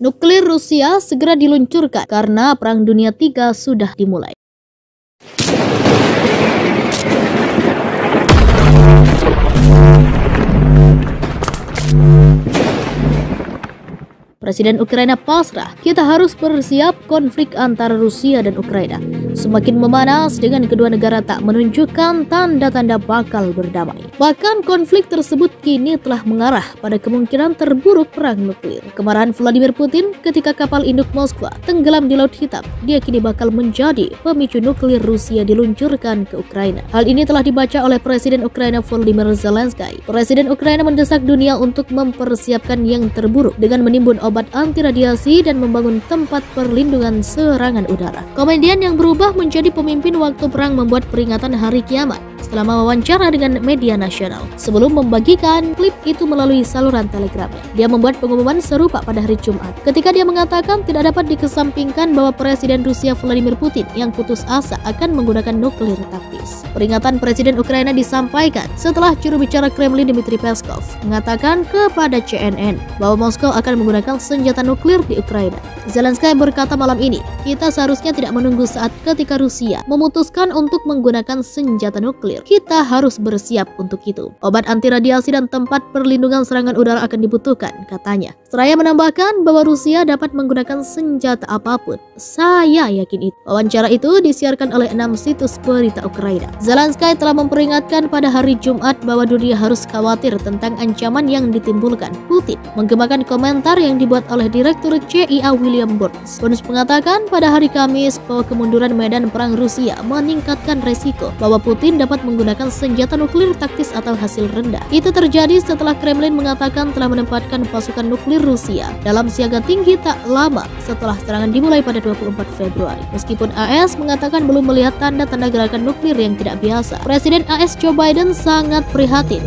Nuklir Rusia segera diluncurkan karena Perang Dunia III sudah dimulai. Presiden Ukraina pasrah, kita harus bersiap konflik antara Rusia dan Ukraina. Semakin memanas dengan kedua negara tak menunjukkan tanda-tanda bakal berdamai. Bahkan konflik tersebut kini telah mengarah pada kemungkinan terburuk perang nuklir. Kemarahan Vladimir Putin ketika kapal induk Moskwa tenggelam di Laut Hitam, dia kini bakal menjadi pemicu nuklir Rusia diluncurkan ke Ukraina. Hal ini telah dibaca oleh Presiden Ukraina Volodymyr Zelensky. Presiden Ukraina mendesak dunia untuk mempersiapkan yang terburuk dengan menimbun obat anti radiasi dan membangun tempat perlindungan serangan udara. Komedian yang berubah menjadi pemimpin waktu perang membuat peringatan hari kiamat setelah wawancara dengan media nasional. Sebelum membagikan klip itu melalui saluran telegramnya, dia membuat pengumuman serupa pada hari Jumat ketika dia mengatakan tidak dapat dikesampingkan bahwa Presiden Rusia Vladimir Putin yang putus asa akan menggunakan nuklir taktis. Peringatan Presiden Ukraina disampaikan setelah juru bicara Kremlin Dmitry Peskov mengatakan kepada CNN bahwa Moskow akan menggunakan senjata nuklir di Ukraina. Zelensky berkata malam ini, kita seharusnya tidak menunggu saat ketika Rusia memutuskan untuk menggunakan senjata nuklir. Kita harus bersiap untuk itu. Obat anti radiasi dan tempat perlindungan serangan udara akan dibutuhkan, katanya. Seraya menambahkan bahwa Rusia dapat menggunakan senjata apapun. Saya yakin itu. Wawancara itu disiarkan oleh 6 situs berita Ukraina. Zelensky telah memperingatkan pada hari Jumat bahwa dunia harus khawatir tentang ancaman yang ditimbulkan Putin, menggemakan komentar yang dibuat oleh Direktur CIA William Burns. Burns mengatakan pada hari Kamis bahwa kemunduran medan perang Rusia meningkatkan resiko bahwa Putin dapat menggunakan senjata nuklir taktis atau hasil rendah. Itu terjadi setelah Kremlin mengatakan telah menempatkan pasukan nuklir Rusia dalam siaga tinggi tak lama setelah serangan dimulai pada 24 Februari. Meskipun AS mengatakan belum melihat tanda-tanda gerakan nuklir yang tidak biasa, Presiden AS Joe Biden sangat prihatin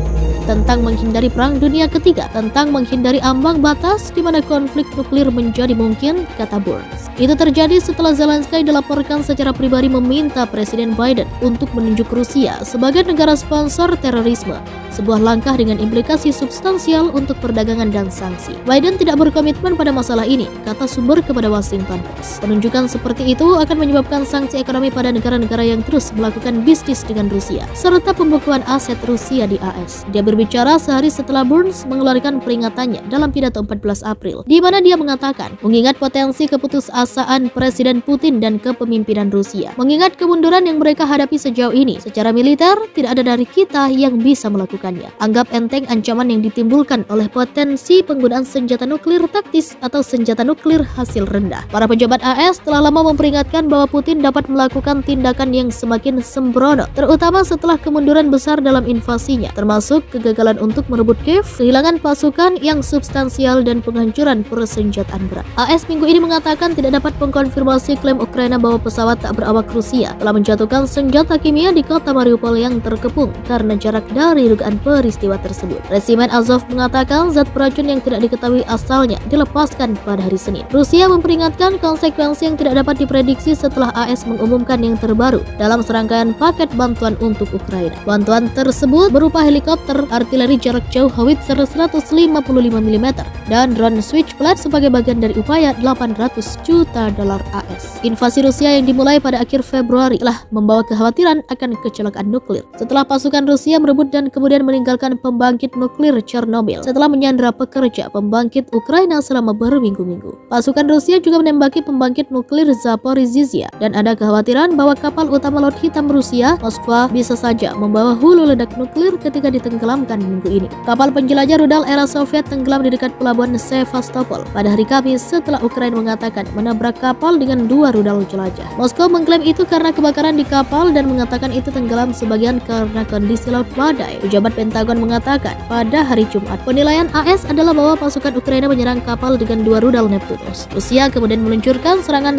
tentang menghindari Perang Dunia Ketiga, tentang menghindari ambang batas di mana konflik nuklir menjadi mungkin, kata Burns. Itu terjadi setelah Zelensky dilaporkan secara pribadi meminta Presiden Biden untuk menunjuk Rusia sebagai negara sponsor terorisme, sebuah langkah dengan implikasi substansial untuk perdagangan dan sanksi. Biden tidak berkomitmen pada masalah ini, kata sumber kepada Washington Post. Penunjukan seperti itu akan menyebabkan sanksi ekonomi pada negara-negara yang terus melakukan bisnis dengan Rusia, serta pembekuan aset Rusia di AS. Dia berbicara sehari setelah Burns mengeluarkan peringatannya dalam pidato 14 April, di mana dia mengatakan, mengingat potensi keputusasaan Presiden Putin dan kepemimpinan Rusia, mengingat kemunduran yang mereka hadapi sejauh ini, secara militer tidak ada dari kita yang bisa melakukannya. Anggap enteng ancaman yang ditimbulkan oleh potensi penggunaan senjata nuklir taktis atau senjata nuklir hasil rendah. Para pejabat AS telah lama memperingatkan bahwa Putin dapat melakukan tindakan yang semakin sembrono, terutama setelah kemunduran besar dalam invasinya, termasuk kegagalan untuk merebut Kiev, kehilangan pasukan yang substansial dan penghancuran persenjataan berat. AS minggu ini mengatakan tidak dapat mengkonfirmasi klaim Ukraina bahwa pesawat tak berawak Rusia telah menjatuhkan senjata kimia di kota Mariupol yang terkepung karena jarak dari dugaan peristiwa tersebut. Resimen Azov mengatakan zat beracun yang tidak diketahui asalnya dilepaskan pada hari Senin. Rusia memperingatkan konsekuensi yang tidak dapat diprediksi setelah AS mengumumkan yang terbaru dalam serangkaian paket bantuan untuk Ukraina. Bantuan tersebut berupa helikopter, artileri jarak jauh howitzer 155 mm dan drone Switchblade sebagai bagian dari upaya $800 juta AS. Invasi Rusia yang dimulai pada akhir Februari telah membawa kekhawatiran akan kecelakaan nuklir setelah pasukan Rusia merebut dan kemudian meninggalkan pembangkit nuklir Chernobyl setelah menyandera pekerja pembangkit Ukraina selama berminggu-minggu. Pasukan Rusia juga menembaki pembangkit nuklir Zaporizhzhia dan ada kekhawatiran bahwa kapal utama Laut Hitam Rusia, Moskwa, bisa saja membawa hulu ledak nuklir ketika ditenggelamkan minggu ini. Kapal penjelajah rudal era Soviet tenggelam di dekat pelabuhan Sevastopol pada hari Kamis setelah Ukraina mengatakan menabrak kapal dengan 2 rudal jelajah. Moskow mengklaim itu karena kebakaran di kapal dan mengatakan itu tenggelam sebagian karena kondisi laut badai. Pejabat Pentagon mengatakan pada hari Jumat penilaian AS adalah bahwa pasukan Ukraina menyerang kapal dengan 2 rudal Neptunus. Rusia kemudian meluncurkan serangan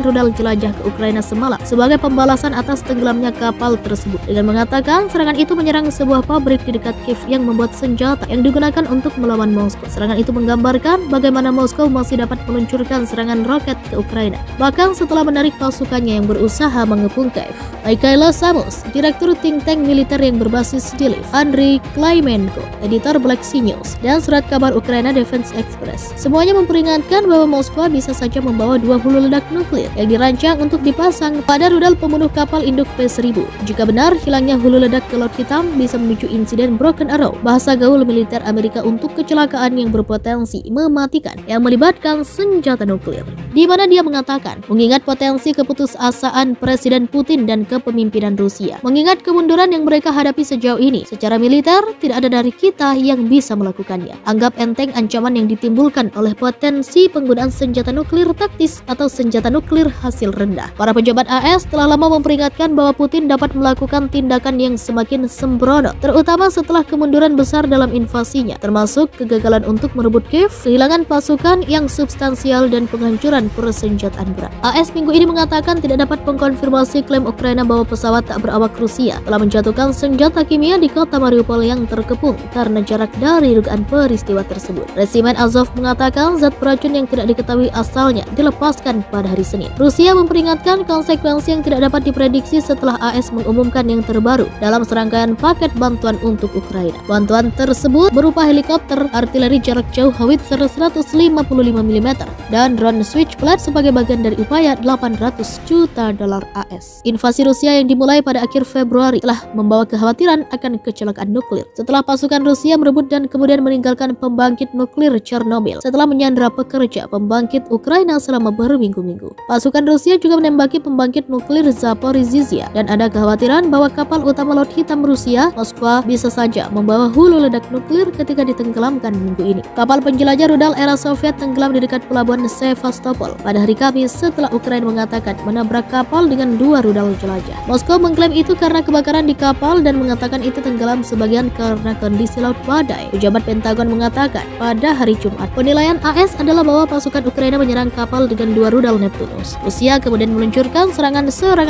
rudal jelajah ke Ukraina semalam sebagai pembalasan atas tenggelamnya kapal tersebut dengan mengatakan serangan itu menyerang sebuah pabrik di dekat Kiev yang membuat senjata yang digunakan untuk melawan Moskow. Serangan itu menggambarkan bagaimana Moskow masih dapat meluncurkan serangan roket ke Ukraina, bahkan setelah menarik pasukannya yang berusaha mengepung Kiev. Mikhailo Samus, direktur think tank militer yang berbasis di Lviv, Andriy Klimenko, editor Black Sea News, dan surat kabar Ukraina Defense Express. Semuanya memperingatkan bahwa Moskwa bisa saja membawa 2 hulu ledak nuklir yang dirancang untuk dipasang pada rudal pembunuh kapal induk P-1000. Jika benar, hilangnya hulu ledak ke Laut Hitam bisa memicu insiden Broken Arrow, bahasa gaul militer Amerika untuk kecelakaan yang berpotensi mematikan yang melibatkan senjata nuklir. Di mana dia mengatakan, mengingat potensi keputusasaan Presiden Putin dan kepemimpinan Rusia, mengingat kemunduran yang mereka hadapi sejauh ini, secara militer tidak ada dari kita yang bisa melakukannya. Anggap enteng ancaman yang ditimbulkan oleh potensi penggunaan senjata nuklir taktis atau senjata nuklir hasil rendah. Para pejabat AS telah lama memperingatkan bahwa Putin dapat melakukan tindakan yang semakin sembrono, terutama setelah kemunduran besar dalam invasinya, termasuk kegagalan untuk merebut Kiev, kehilangan pasukan yang substansial, dan penghancuran persenjataan berat. AS minggu ini mengatakan tidak dapat mengkonfirmasi klaim Ukraina bahwa pesawat tak berawak Rusia telah menjatuhkan senjata kimia di kota Mariupol yang terkepung karena jarak dari dugaan peristiwa tersebut. Resimen Azov mengatakan zat beracun yang tidak diketahui asalnya dilepaskan pada hari Senin. Rusia memperingatkan konsekuensi yang tidak dapat diprediksi setelah AS mengumumkan yang terbaru dalam serangkaian paket bantuan untuk Ukraina. Bantuan tersebut berupa helikopter, artileri jarak jauh howitzer 155 mm, dan drone Switchblade sebagai bagian dari upaya $800 juta AS. Invasi Rusia yang dimulai pada akhir Februari telah membawa kekhawatiran akan kecelakaan nuklir setelah pasukan Rusia merebut dan kemudian meninggalkan pembangkit nuklir Chernobyl setelah menyandera pekerja pembangkit Ukraina selama berminggu-minggu. Pasukan Rusia juga menembaki pembangkit nuklir Zaporizhzhia dan ada kekhawatiran bahwa kapal utama Laut Hitam Rusia, Moskwa, bisa saja membawa hulu ledak nuklir ketika ditenggelamkan minggu ini. Kapal penjelajah rudal era Soviet tenggelam di dekat pelabuhan Sevastopol pada hari Kamis setelah Ukraina mengatakan menabrak kapal dengan 2 rudal jelajah. Moskow mengklaim itu karena kebakaran di kapal dan mengatakan itu tenggelam sebagian karena kondisi laut badai. Pejabat Pentagon mengatakan pada hari Jumat, penilaian AS adalah bahwa pasukan Ukraina menyerang kapal dengan 2 rudal Neptunus. Rusia kemudian meluncurkan serangan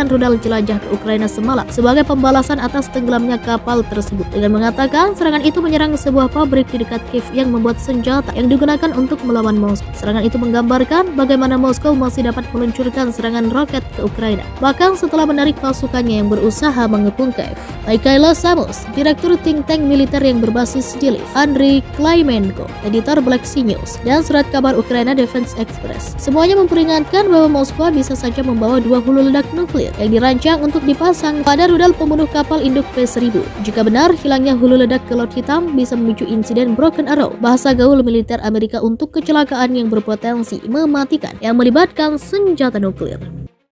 rudal jelajah ke Ukraina semalam sebagai pembalasan atas tenggelamnya kapal tersebut dengan mengatakan serangan itu menyerang sebuah pabrik di dekat Kiev yang membuat senjata yang digunakan untuk melawan Moskow. Serangan itu menggambarkan bagaimana Moskow masih dapat meluncurkan serangan roket ke Ukraina, bahkan setelah menarik pasukannya yang berusaha mengepung Kiev. Mikhailo Samus, direktur think tank militer yang berbasis di Lviv, Andriy Klimenko, editor Black Sea News, dan surat kabar Ukraina Defense Express. Semuanya memperingatkan bahwa Moskwa bisa saja membawa 2 hulu ledak nuklir yang dirancang untuk dipasang pada rudal pembunuh kapal induk P-1000. Jika benar, hilangnya hulu ledak ke Laut Hitam bisa memicu insiden Broken Arrow, bahasa gaul militer Amerika untuk kecelakaan yang berpotensi mematikan yang melibatkan senjata nuklir.